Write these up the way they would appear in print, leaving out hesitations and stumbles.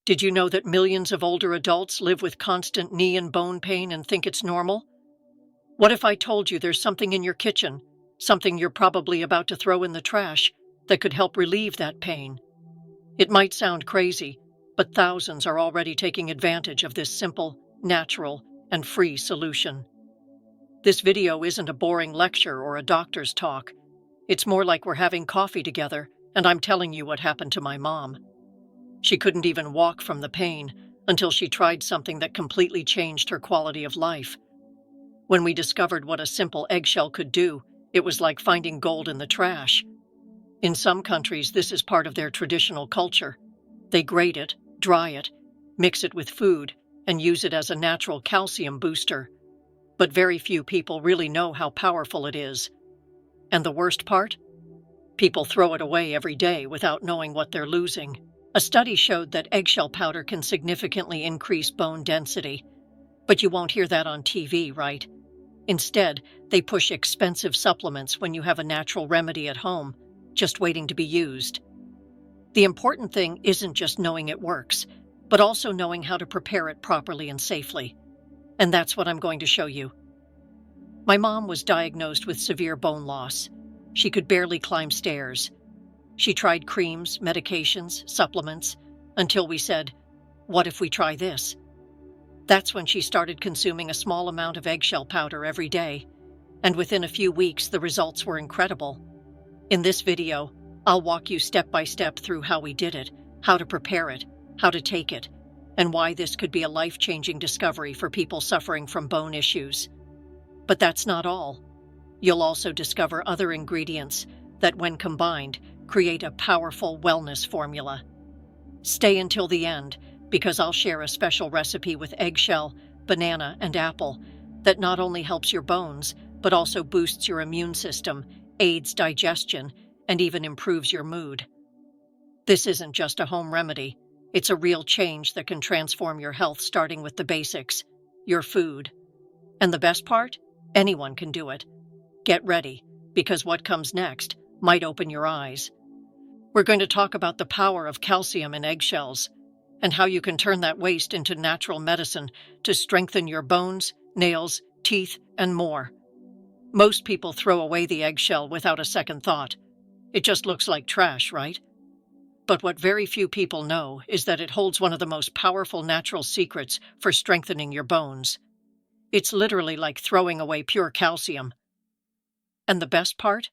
Did you know that millions of older adults live with constant knee and bone pain and think it's normal? What if I told you there's something in your kitchen, something you're probably about to throw in the trash, that could help relieve that pain? It might sound crazy, but thousands are already taking advantage of this simple, natural, and free solution. This video isn't a boring lecture or a doctor's talk. It's more like we're having coffee together, and I'm telling you what happened to my mom. She couldn't even walk from the pain until she tried something that completely changed her quality of life. When we discovered what a simple eggshell could do, it was like finding gold in the trash. In some countries, this is part of their traditional culture. They grate it, dry it, mix it with food, and use it as a natural calcium booster. But very few people really know how powerful it is. And the worst part? People throw it away every day without knowing what they're losing. A study showed that eggshell powder can significantly increase bone density. But you won't hear that on TV, right? Instead, they push expensive supplements when you have a natural remedy at home, just waiting to be used. The important thing isn't just knowing it works, but also knowing how to prepare it properly and safely. And that's what I'm going to show you. My mom was diagnosed with severe bone loss. She could barely climb stairs. She tried creams, medications, supplements, until we said, "What if we try this?" That's when she started consuming a small amount of eggshell powder every day, and within a few weeks the results were incredible. In this video, I'll walk you step by step through how we did it, how to prepare it, how to take it, and why this could be a life-changing discovery for people suffering from bone issues. But that's not all. You'll also discover other ingredients that, when combined, create a powerful wellness formula. Stay until the end, because I'll share a special recipe with eggshell, banana, and apple that not only helps your bones, but also boosts your immune system, aids digestion, and even improves your mood. This isn't just a home remedy. It's a real change that can transform your health, starting with the basics, your food. And the best part? Anyone can do it. Get ready, because what comes next might open your eyes. We're going to talk about the power of calcium in eggshells, and how you can turn that waste into natural medicine to strengthen your bones, nails, teeth, and more. Most people throw away the eggshell without a second thought. It just looks like trash, right? But what very few people know is that it holds one of the most powerful natural secrets for strengthening your bones. It's literally like throwing away pure calcium. And the best part?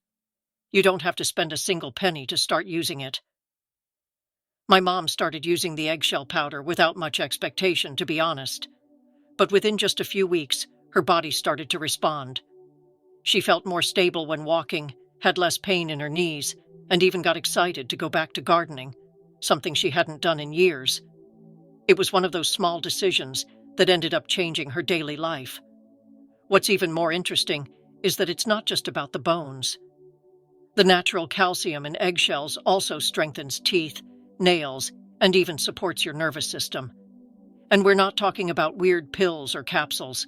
You don't have to spend a single penny to start using it. My mom started using the eggshell powder without much expectation, to be honest. But within just a few weeks, her body started to respond. She felt more stable when walking, had less pain in her knees, and even got excited to go back to gardening, something she hadn't done in years. It was one of those small decisions that ended up changing her daily life. What's even more interesting is that it's not just about the bones. The natural calcium in eggshells also strengthens teeth, nails, and even supports your nervous system. And we're not talking about weird pills or capsules.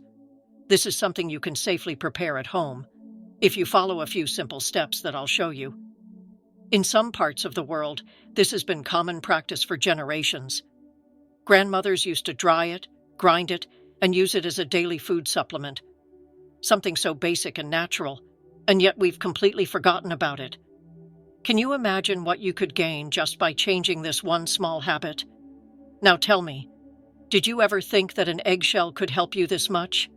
This is something you can safely prepare at home, if you follow a few simple steps that I'll show you. In some parts of the world, this has been common practice for generations. Grandmothers used to dry it, grind it, and use it as a daily food supplement. Something so basic and natural, and yet we've completely forgotten about it. Can you imagine what you could gain just by changing this one small habit? Now tell me, did you ever think that an eggshell could help you this much?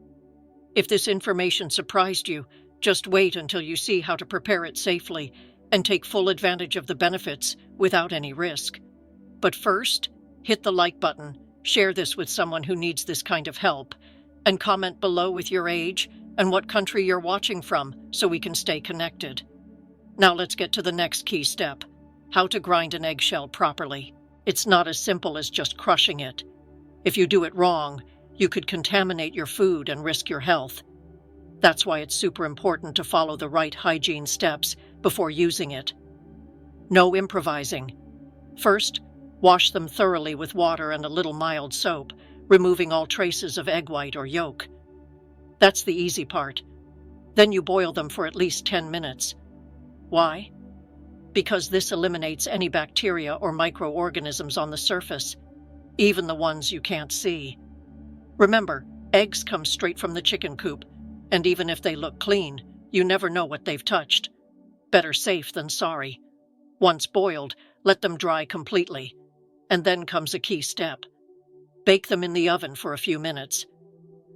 If this information surprised you, just wait until you see how to prepare it safely and take full advantage of the benefits without any risk. But first, hit the like button, share this with someone who needs this kind of help, and comment below with your age and what country you're watching from so we can stay connected. Now let's get to the next key step, how to grind an eggshell properly. It's not as simple as just crushing it. If you do it wrong, you could contaminate your food and risk your health. That's why it's super important to follow the right hygiene steps before using it. No improvising. First, wash them thoroughly with water and a little mild soap, removing all traces of egg white or yolk. That's the easy part. Then you boil them for at least 10 minutes. Why? Because this eliminates any bacteria or microorganisms on the surface. even the ones you can't see. Remember, eggs come straight from the chicken coop, and even if they look clean, you never know what they've touched. Better safe than sorry. Once boiled, let them dry completely. And then comes a key step. Bake them in the oven for a few minutes.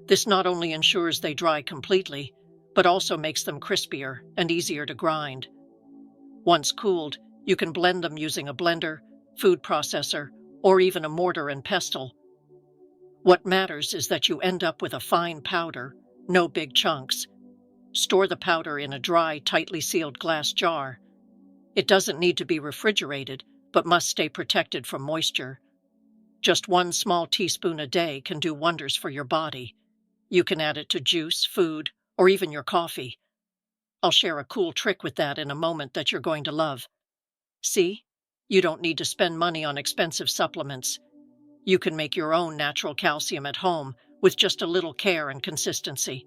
This not only ensures they dry completely, but also makes them crispier and easier to grind. Once cooled, you can blend them using a blender, food processor, or even a mortar and pestle. What matters is that you end up with a fine powder, no big chunks. Store the powder in a dry, tightly sealed glass jar. It doesn't need to be refrigerated, but must stay protected from moisture. Just 1 small teaspoon a day can do wonders for your body. You can add it to juice, food, or even your coffee. I'll share a cool trick with that in a moment that you're going to love. See? You don't need to spend money on expensive supplements. You can make your own natural calcium at home with just a little care and consistency.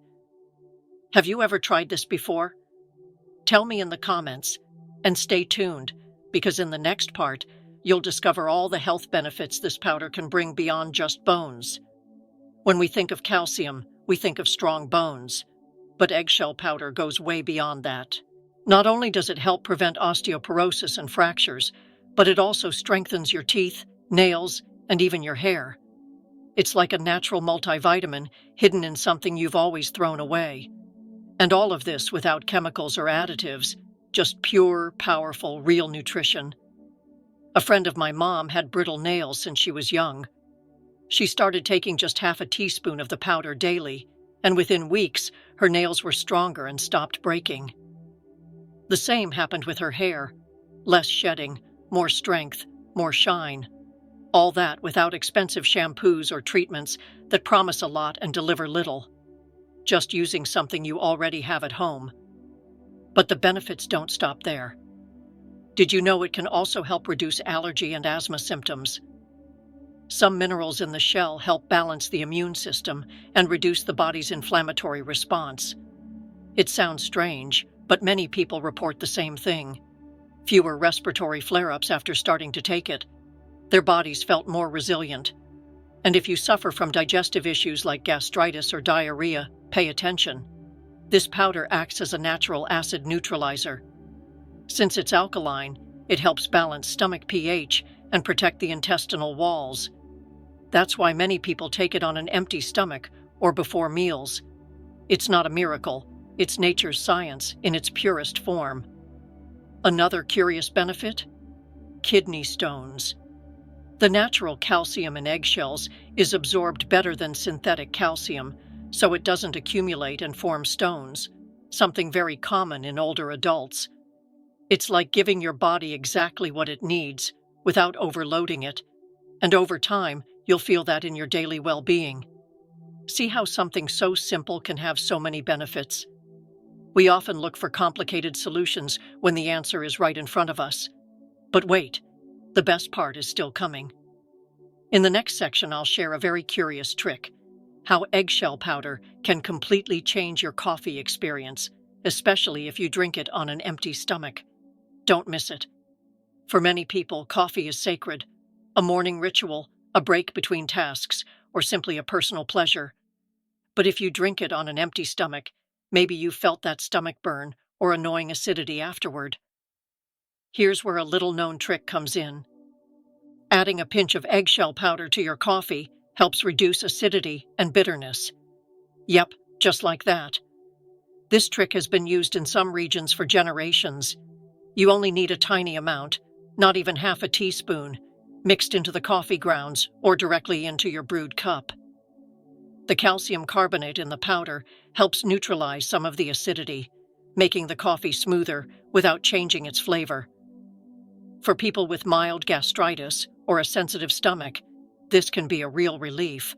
Have you ever tried this before? Tell me in the comments, and stay tuned, because in the next part, you'll discover all the health benefits this powder can bring beyond just bones. When we think of calcium, we think of strong bones, but eggshell powder goes way beyond that. Not only does it help prevent osteoporosis and fractures, but it also strengthens your teeth, nails, and even your hair. It's like a natural multivitamin hidden in something you've always thrown away. And all of this without chemicals or additives, just pure, powerful, real nutrition. A friend of my mom had brittle nails since she was young. She started taking just half a teaspoon of the powder daily, and within weeks, her nails were stronger and stopped breaking. The same happened with her hair. Less shedding, more strength, more shine. All that without expensive shampoos or treatments that promise a lot and deliver little. Just using something you already have at home. But the benefits don't stop there. Did you know it can also help reduce allergy and asthma symptoms? Some minerals in the shell help balance the immune system and reduce the body's inflammatory response. It sounds strange, but many people report the same thing. Fewer respiratory flare-ups after starting to take it. Their bodies felt more resilient. And if you suffer from digestive issues like gastritis or diarrhea, pay attention. This powder acts as a natural acid neutralizer. Since it's alkaline, it helps balance stomach pH and protect the intestinal walls. That's why many people take it on an empty stomach or before meals. It's not a miracle, it's nature's science in its purest form. Another curious benefit? Kidney stones. The natural calcium in eggshells is absorbed better than synthetic calcium, so it doesn't accumulate and form stones, something very common in older adults. It's like giving your body exactly what it needs, without overloading it, and over time, you'll feel that in your daily well-being. See how something so simple can have so many benefits? We often look for complicated solutions when the answer is right in front of us. But wait, the best part is still coming. In the next section, I'll share a very curious trick: how eggshell powder can completely change your coffee experience, especially if you drink it on an empty stomach. Don't miss it. For many people, coffee is sacred, a morning ritual, a break between tasks, or simply a personal pleasure. But if you drink it on an empty stomach, maybe you felt that stomach burn or annoying acidity afterward. Here's where a little-known trick comes in. Adding a pinch of eggshell powder to your coffee helps reduce acidity and bitterness. Yep, just like that. This trick has been used in some regions for generations. You only need a tiny amount, not even half a teaspoon, mixed into the coffee grounds or directly into your brewed cup. The calcium carbonate in the powder helps neutralize some of the acidity, making the coffee smoother without changing its flavor. For people with mild gastritis or a sensitive stomach, this can be a real relief.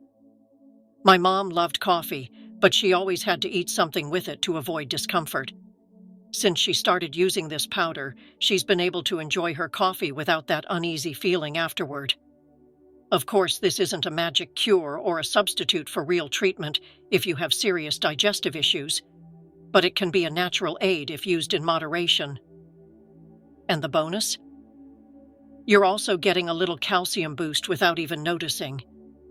My mom loved coffee, but she always had to eat something with it to avoid discomfort. Since she started using this powder, she's been able to enjoy her coffee without that uneasy feeling afterward. Of course, this isn't a magic cure or a substitute for real treatment if you have serious digestive issues, but it can be a natural aid if used in moderation. And the bonus? You're also getting a little calcium boost without even noticing.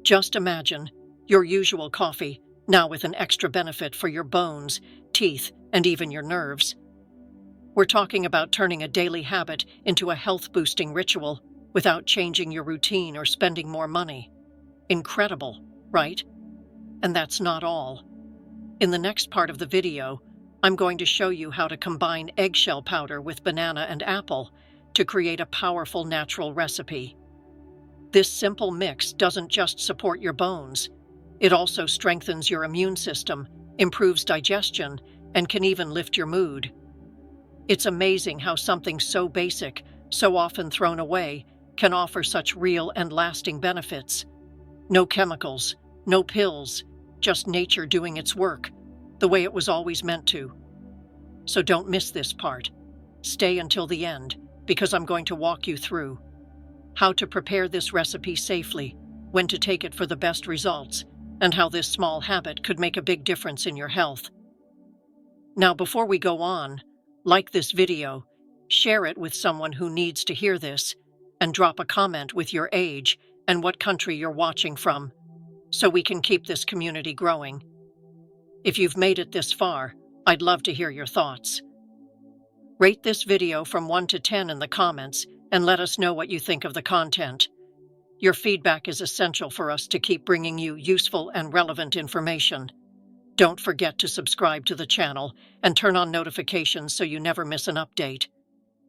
Just imagine your usual coffee, now with an extra benefit for your bones, teeth, and even your nerves. We're talking about turning a daily habit into a health-boosting ritual without changing your routine or spending more money. Incredible, right? And that's not all. In the next part of the video, I'm going to show you how to combine eggshell powder with banana and apple to create a powerful natural recipe. This simple mix doesn't just support your bones, it also strengthens your immune system, improves digestion, and can even lift your mood. It's amazing how something so basic, so often thrown away, can offer such real and lasting benefits. No chemicals, no pills, just nature doing its work, the way it was always meant to. So don't miss this part. Stay until the end, because I'm going to walk you through how to prepare this recipe safely, when to take it for the best results, and how this small habit could make a big difference in your health. Now, before we go on, like this video, share it with someone who needs to hear this, and drop a comment with your age and what country you're watching from, so we can keep this community growing. If you've made it this far, I'd love to hear your thoughts. Rate this video from 1 to 10 in the comments and let us know what you think of the content. Your feedback is essential for us to keep bringing you useful and relevant information. Don't forget to subscribe to the channel and turn on notifications so you never miss an update.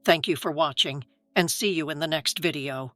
Thank you for watching, and see you in the next video.